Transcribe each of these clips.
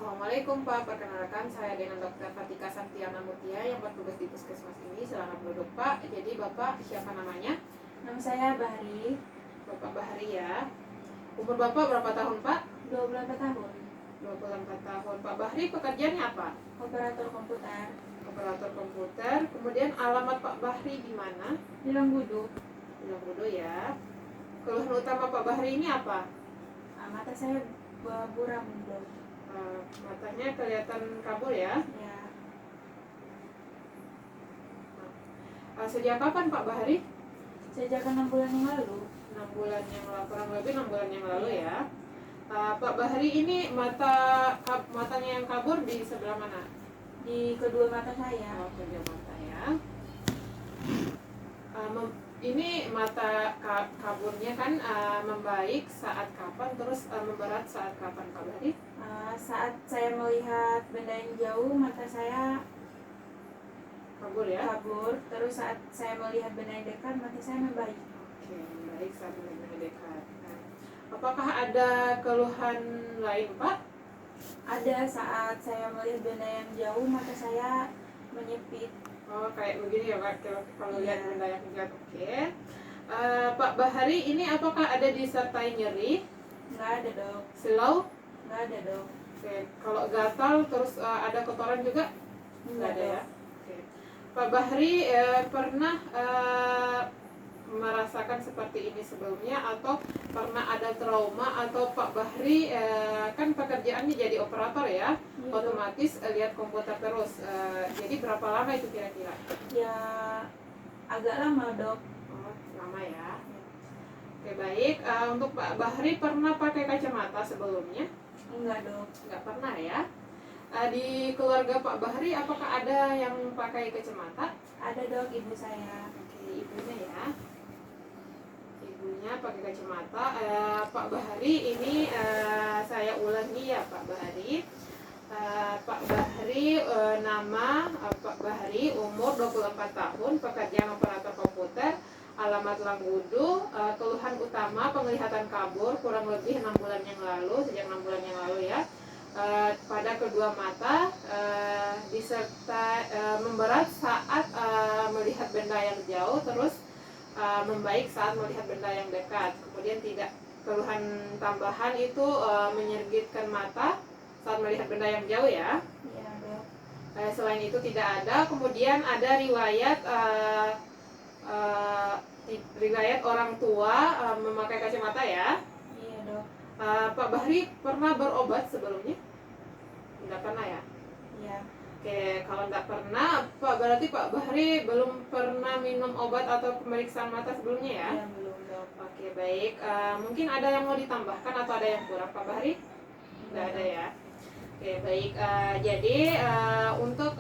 Assalamualaikum Pak, perkenalkan saya dengan Dr. Fatika Santiana Mutia yang bertugas di puskesmas ini. Selamat duduk Pak. Jadi Bapak siapa namanya? Nama saya Bahri, Bapak Bahri ya. Umur Bapak berapa tahun Pak? 24 tahun, 24 tahun. Pak Bahri pekerjaannya apa? operator komputer Operator komputer. Kemudian alamat Pak Bahri di mana? di Longgudu. Bilang dulu ya. Keluhan utama Pak Bahri ini apa? Mata saya buram dok. Matanya kelihatan kabur ya. Ya, Sejak kapan Pak Bahri? sejak 6 bulan yang lalu. 6 bulan yang lalu, kurang lebih 6 bulan yang lalu ya. Pak Bahri ini matanya yang kabur di sebelah mana? Di kedua mata saya. Oh, kedua mata ya. Ini mata kaburnya kan membaik saat kapan, terus memberat saat kapan Pak Bahri? Saat saya melihat benda yang jauh, mata saya Kabur ya? kabur. Terus saat saya melihat benda yang dekat, mata saya membaik. Oke, membaik saat melihat dekat. Nah, apakah ada keluhan lain Pak? Ada saat saya melihat benda yang jauh, mata saya menyipit. Oh, kayak begini ya Pak, kalau lihat Iya. benda yang dekat. Oke. Pak Bahari ini apakah ada disertai nyeri, Nggak ada dok, silau? nggak ada dok. Oke. Kalau gatal terus ada kotoran juga? Nggak ada ya? Oke. Pak Bahri pernah merasakan seperti ini sebelumnya atau pernah ada trauma, atau Pak Bahri kan pekerjaannya jadi operator ya, Iya, otomatis lihat komputer terus. Jadi berapa lama itu kira-kira? ya agak lama dok. Oh, lama ya. Oke, baik. Untuk Pak Bahri pernah pakai kacamata sebelumnya? Enggak dok. Nggak pernah ya. Di keluarga Pak Bahri apakah ada yang pakai kacamata? Ada dok, ibu saya. Oke, ibunya ya. Ibunya pakai kacamata. Pak Bahri ini saya ulangi ya Pak Bahri. Pak Bahri, nama Pak Bahri, umur 24 tahun, pekerjaan operator komputer, alamat Longgudu, keluhan utama penglihatan kabur kurang lebih 6 bulan yang lalu, sejak 6 bulan yang lalu ya. Pada kedua mata, diserta memberat saat melihat benda yang jauh, terus membaik saat melihat benda yang dekat. Kemudian tidak, keluhan tambahan itu menyergitkan mata saat melihat benda yang jauh ya. Iya dok. Selain itu tidak ada. Kemudian ada riwayat orang tua memakai kacamata ya. Iya dok. Pak Bahri pernah berobat sebelumnya? Tidak pernah ya. Iya. Oke, kalau tidak pernah, berarti Pak Bahri belum pernah minum obat atau pemeriksaan mata sebelumnya ya? Iya belum dok. Oke, baik. Mungkin ada yang mau ditambahkan atau ada yang kurang Pak Bahri? Tidak ada ya. Oke, baik. Jadi untuk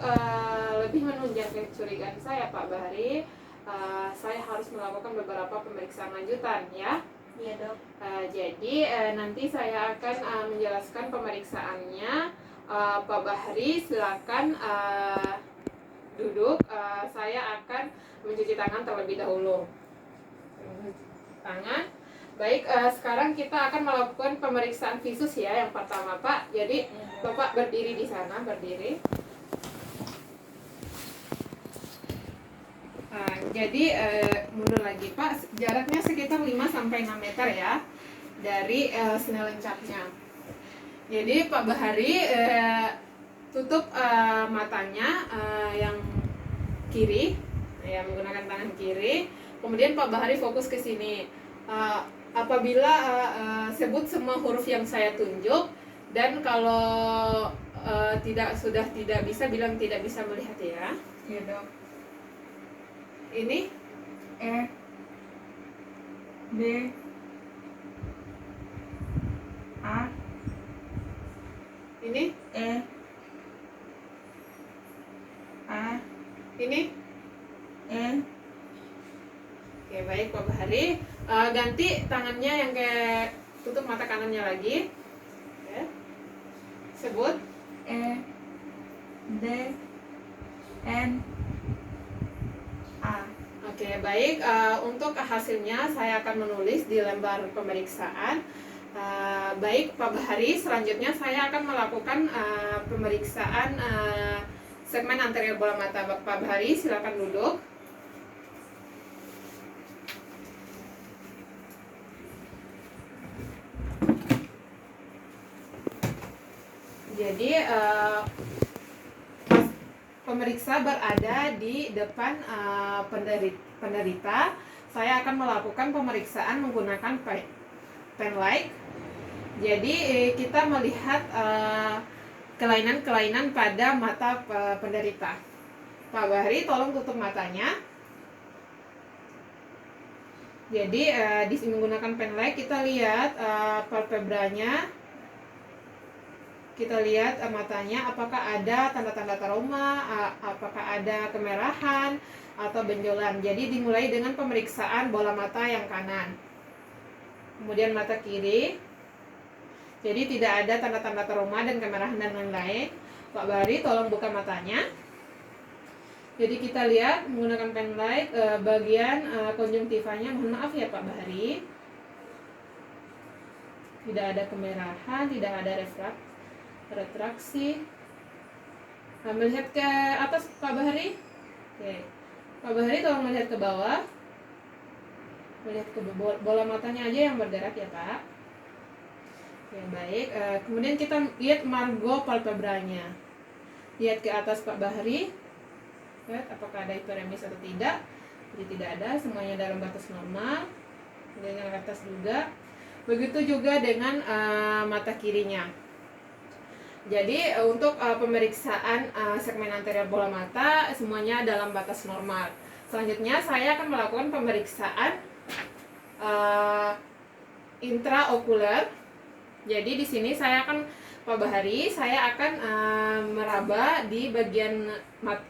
lebih menunjang kecurigaan saya Pak Bahri, saya harus melakukan beberapa pemeriksaan lanjutan ya. Iya dok. Jadi nanti saya akan menjelaskan pemeriksaannya. Pak Bahri silakan duduk. Saya akan mencuci tangan terlebih dahulu. Tangan. Baik, sekarang kita akan melakukan pemeriksaan visus ya, yang pertama Pak. Jadi Iya, dok. Bapak berdiri di sana, berdiri. Jadi mundur lagi Pak, jaraknya sekitar 5-6 meter ya dari snelling capnya. Jadi Pak Bahari tutup matanya yang kiri ya, menggunakan tangan kiri. Kemudian Pak Bahari fokus ke sini. Apabila sebut semua huruf yang saya tunjuk, dan kalau sudah tidak bisa, bilang tidak bisa melihat ya. Iya dok. Ini E B A ini E A ini. E. Oke, baik Pak Bahari. Ganti tangannya yang kayak tutup mata kanannya lagi. Oke. Sebut. E D N A. Oke, baik. Untuk hasilnya saya akan menulis di lembar pemeriksaan. Baik Pak Bahari, selanjutnya saya akan melakukan pemeriksaan segmen anterior bola mata. Pak Bahari, silakan duduk. Jadi pemeriksa berada di depan penderita. Saya akan melakukan pemeriksaan menggunakan pen light. Jadi kita melihat kelainan-kelainan pada mata penderita. Pak Bahari, tolong tutup matanya. Jadi menggunakan pen light kita lihat palpebranya. Kita lihat matanya apakah ada tanda-tanda trauma, apakah ada kemerahan atau benjolan. Jadi dimulai dengan pemeriksaan bola mata yang kanan. Kemudian mata kiri. Jadi tidak ada tanda-tanda trauma dan kemerahan dan lain-lain. Pak Bahari, tolong buka matanya. Jadi kita lihat menggunakan pen light bagian konjungtivanya. Mohon maaf ya Pak Bahari. Tidak ada kemerahan, tidak ada retraksi. Melihat ke atas Pak Bahari. Oke. Pak Bahari tolong melihat ke bawah. Melihat ke bola matanya aja yang bergerak ya Pak. Oke, baik. Kemudian kita lihat margo palpebranya. Lihat ke atas Pak Bahari. Lihat apakah ada hiperemis atau tidak. Jadi tidak ada, semuanya dalam batas normal. Kemudian yang atas juga. Begitu juga dengan mata kirinya. Jadi untuk pemeriksaan segmen anterior bola mata semuanya dalam batas normal. Selanjutnya saya akan melakukan pemeriksaan intraokuler. Jadi di sini saya akan Pak Bahari, saya akan meraba di bagian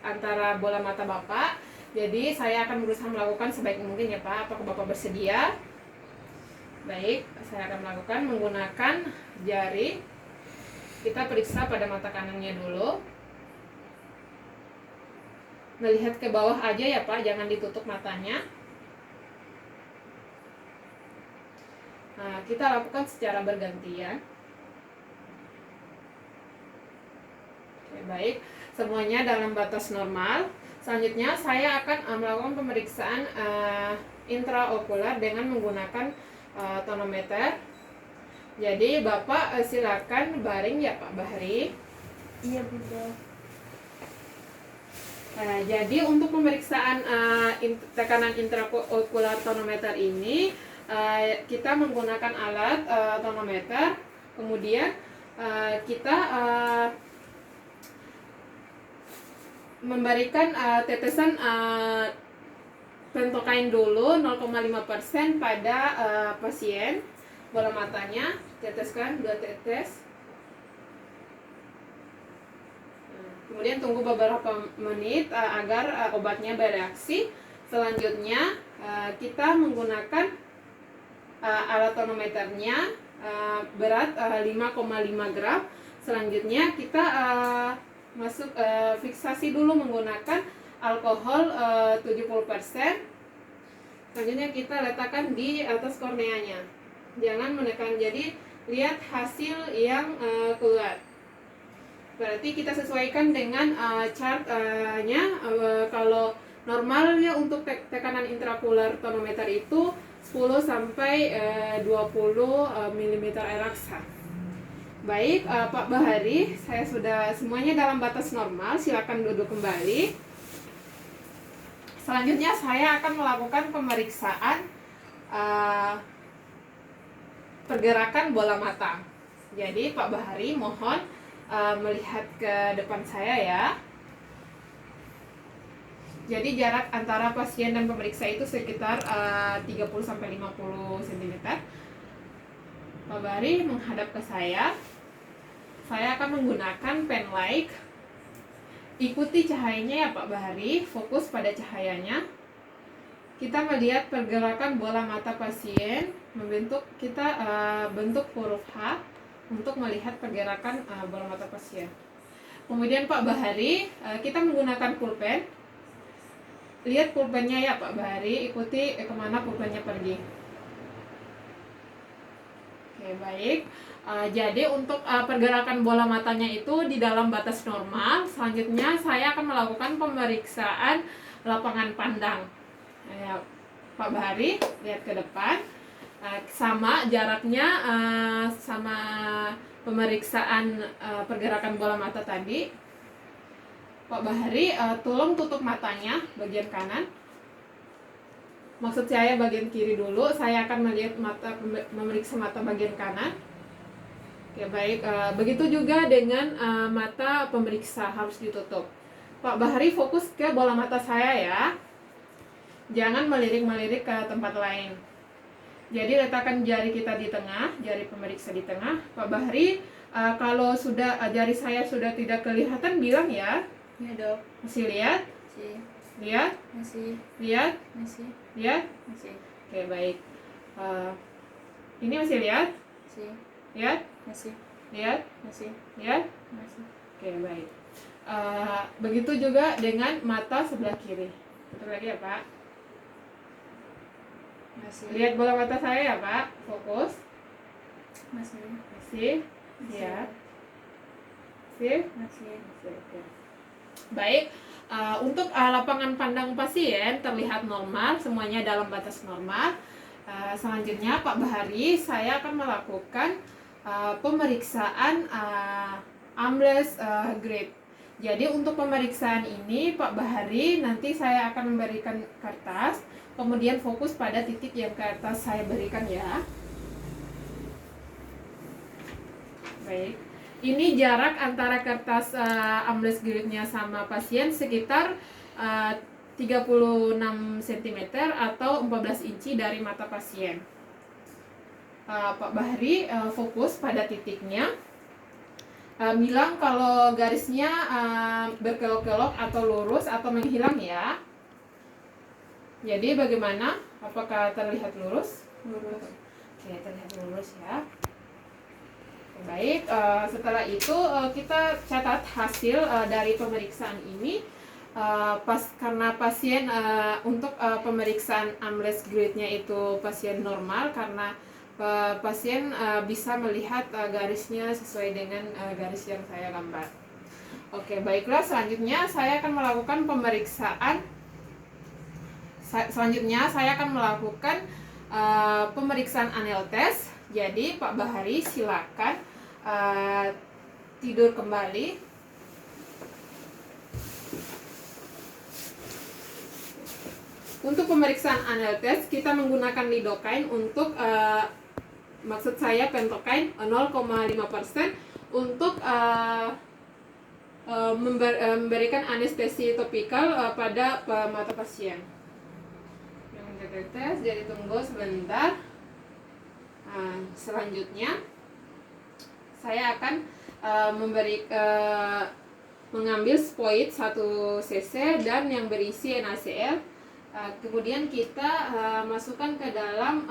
antara bola mata Bapak. Jadi saya akan berusaha melakukan sebaik mungkin ya Pak. Apakah Bapak bersedia? Baik, saya akan melakukan menggunakan jari. Kita periksa pada mata kanannya dulu. Melihat ke bawah aja ya Pak, jangan ditutup matanya. Nah, kita lakukan secara bergantian. Oke, baik, semuanya dalam batas normal. Selanjutnya saya akan melakukan pemeriksaan intraokular dengan menggunakan tonometer. Jadi Bapak silakan baring ya Pak Bahari. Iya Bunda. Jadi untuk pemeriksaan tekanan intraokular tonometer ini kita menggunakan alat tonometer. Kemudian kita memberikan tetesan pentokain dulu 0,5% pada pasien. Bola matanya teteskan 2 tetes. Kemudian tunggu beberapa menit agar obatnya bereaksi. Selanjutnya kita menggunakan alat tonometernya berat 5,5 gram. Selanjutnya kita fiksasi dulu menggunakan alkohol 70%. Selanjutnya kita letakkan di atas korneanya. Jangan menekan, jadi lihat hasil yang keluar. Berarti kita sesuaikan dengan chartnya. Kalau normalnya untuk tekanan intraokular tonometer itu 10 sampai 20 mm air raksa. Baik, Pak Bahari, saya sudah semuanya dalam batas normal. Silakan duduk kembali. Selanjutnya saya akan melakukan pemeriksaan pergerakan bola mata. Jadi Pak Bahari mohon melihat ke depan saya ya. Jadi jarak antara pasien dan pemeriksa itu sekitar 30-50 cm. Pak Bahari menghadap ke saya. Saya akan menggunakan pen light. Ikuti cahayanya ya Pak Bahari, fokus pada cahayanya. Kita melihat pergerakan bola mata pasien, bentuk huruf H untuk melihat pergerakan bola mata pasien. Kemudian Pak Bahari, kita menggunakan pulpen. Lihat pulpennya ya Pak Bahari, ikuti kemana pulpennya pergi. Oke, Oke, baik. Jadi untuk pergerakan bola matanya itu di dalam batas normal. Selanjutnya saya akan melakukan pemeriksaan lapangan pandang. Pak Bahari, lihat ke depan. Sama jaraknya sama pemeriksaan pergerakan bola mata tadi. Pak Bahari, tolong tutup matanya bagian kanan. Maksud saya bagian kiri dulu. Saya akan melihat memeriksa mata bagian kanan. Oke, baik. Begitu juga dengan mata pemeriksa harus ditutup. Pak Bahari, fokus ke bola mata saya ya. Jangan melirik-melirik ke tempat lain. Jadi letakkan jari kita di tengah, jari pemeriksa di tengah. Pak Bahari, kalau sudah jari saya sudah tidak kelihatan bilang ya. Ya dok. Masih lihat? Masih. Lihat? Masih. Lihat? Masih. Lihat? Masih. Oke, baik. Ini masih lihat? Masih. Lihat? Masih. Lihat? Masih. Lihat? Masih. Oke, baik. Begitu juga dengan mata sebelah kiri. Betul lagi ya, Pak? Masih. Lihat bola mata saya ya, Pak. Fokus. Masih. Masih. Lihat. Masih. Masih. Oke. Baik. Untuk lapangan pandang pasien terlihat normal, semuanya dalam batas normal. Selanjutnya Pak Bahari, saya akan melakukan pemeriksaan AMLES grade. Jadi untuk pemeriksaan ini Pak Bahari, nanti saya akan memberikan kertas, kemudian fokus pada titik yang kertas saya berikan ya. Baik. Ini jarak antara kertas AMLES grade-nya sama pasien sekitar 36 cm atau 14 inci dari mata pasien. Pak Bahari, fokus pada titiknya. Bilang kalau garisnya berkelok-kelok atau lurus atau menghilang ya. Jadi bagaimana? Apakah terlihat lurus? Lurus. Oke, terlihat lurus ya. Baik, setelah itu kita catat hasil dari pemeriksaan ini. Karena pasien untuk pemeriksaan AMLES grade-nya itu pasien normal, karena pasien bisa melihat garisnya sesuai dengan garis yang saya gambar. Oke, baiklah, selanjutnya saya akan melakukan pemeriksaan. Pemeriksaan anel test. Jadi Pak Bahari silakan tidur kembali. Untuk pemeriksaan anel test kita menggunakan lidocaine untuk maksud saya pentocaine 0,5% untuk memberikan anestesi topikal pada mata pasien. Yang menjaga tes, jadi tunggu sebentar. Selanjutnya saya akan mengambil spoid 1 cc dan yang berisi NaCl. Kemudian kita masukkan ke dalam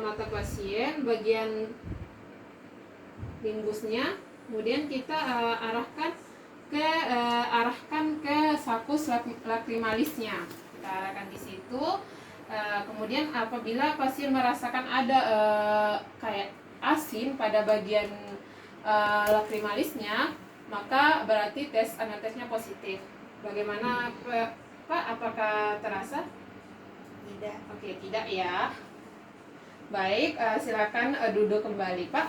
mata pasien bagian limbusnya. Kemudian kita arahkan ke sakus lakrimalisnya. Kita arahkan di situ. Kemudian apabila pasien merasakan ada kayak asin pada bagian lakrimalisnya, maka berarti tes anel tesnya positif. Bagaimana Pak? Apakah terasa? Tidak. Oke, tidak ya. Baik, silakan duduk kembali Pak.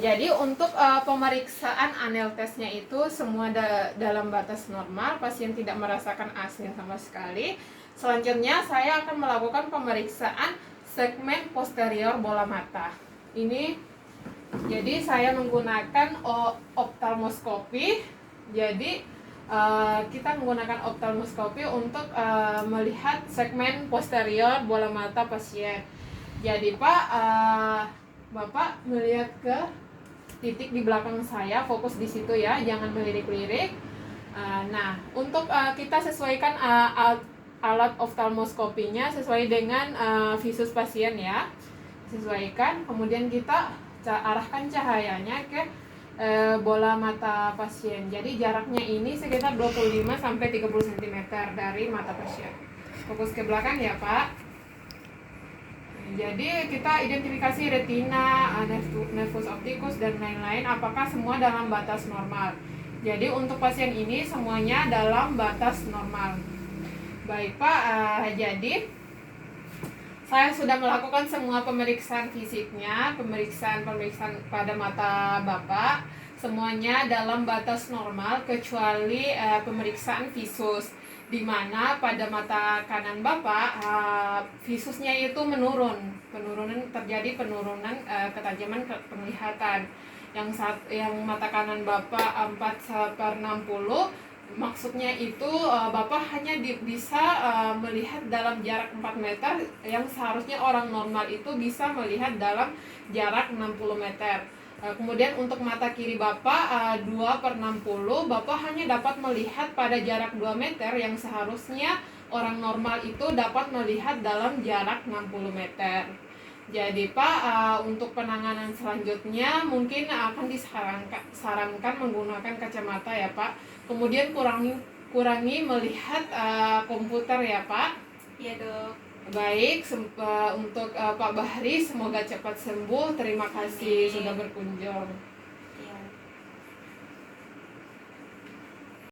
Jadi untuk pemeriksaan anel tesnya itu semua dalam batas normal, pasien tidak merasakan asin sama sekali. Selanjutnya saya akan melakukan pemeriksaan segmen posterior bola mata. Ini jadi saya menggunakan optalmoskopi. Jadi kita menggunakan optalmoskopi untuk melihat segmen posterior bola mata pasien. Jadi Pak, Bapak melihat ke titik di belakang saya, fokus di situ ya, jangan melirik-lirik. Nah, untuk kita sesuaikan alat oftalmoskopinya sesuai dengan visus pasien ya, sesuaikan. Kemudian kita arahkan cahayanya ke bola mata pasien. Jadi jaraknya ini sekitar 25-30 cm dari mata pasien. Fokus ke belakang ya Pak. Jadi kita identifikasi retina, nervus opticus dan lain-lain apakah semua dalam batas normal. Jadi untuk pasien ini semuanya dalam batas normal. Baik Pak, jadi saya sudah melakukan semua pemeriksaan fisiknya, pemeriksaan pada mata Bapak, semuanya dalam batas normal kecuali pemeriksaan visus, di mana pada mata kanan Bapak visusnya itu terjadi penurunan ketajaman penglihatan. Yang mata kanan Bapak 4/60, maksudnya itu Bapak hanya bisa melihat dalam jarak 4 meter yang seharusnya orang normal itu bisa melihat dalam jarak 60 meter. Kemudian untuk mata kiri Bapak 2/60, Bapak hanya dapat melihat pada jarak 2 meter yang seharusnya orang normal itu dapat melihat dalam jarak 60 meter. Jadi Pak, untuk penanganan selanjutnya mungkin akan disarankan menggunakan kacamata ya Pak. Kemudian kurangi melihat komputer ya Pak. Iya dok. Baik, untuk Pak Bahri semoga cepat sembuh. Terima kasih sudah berkunjung.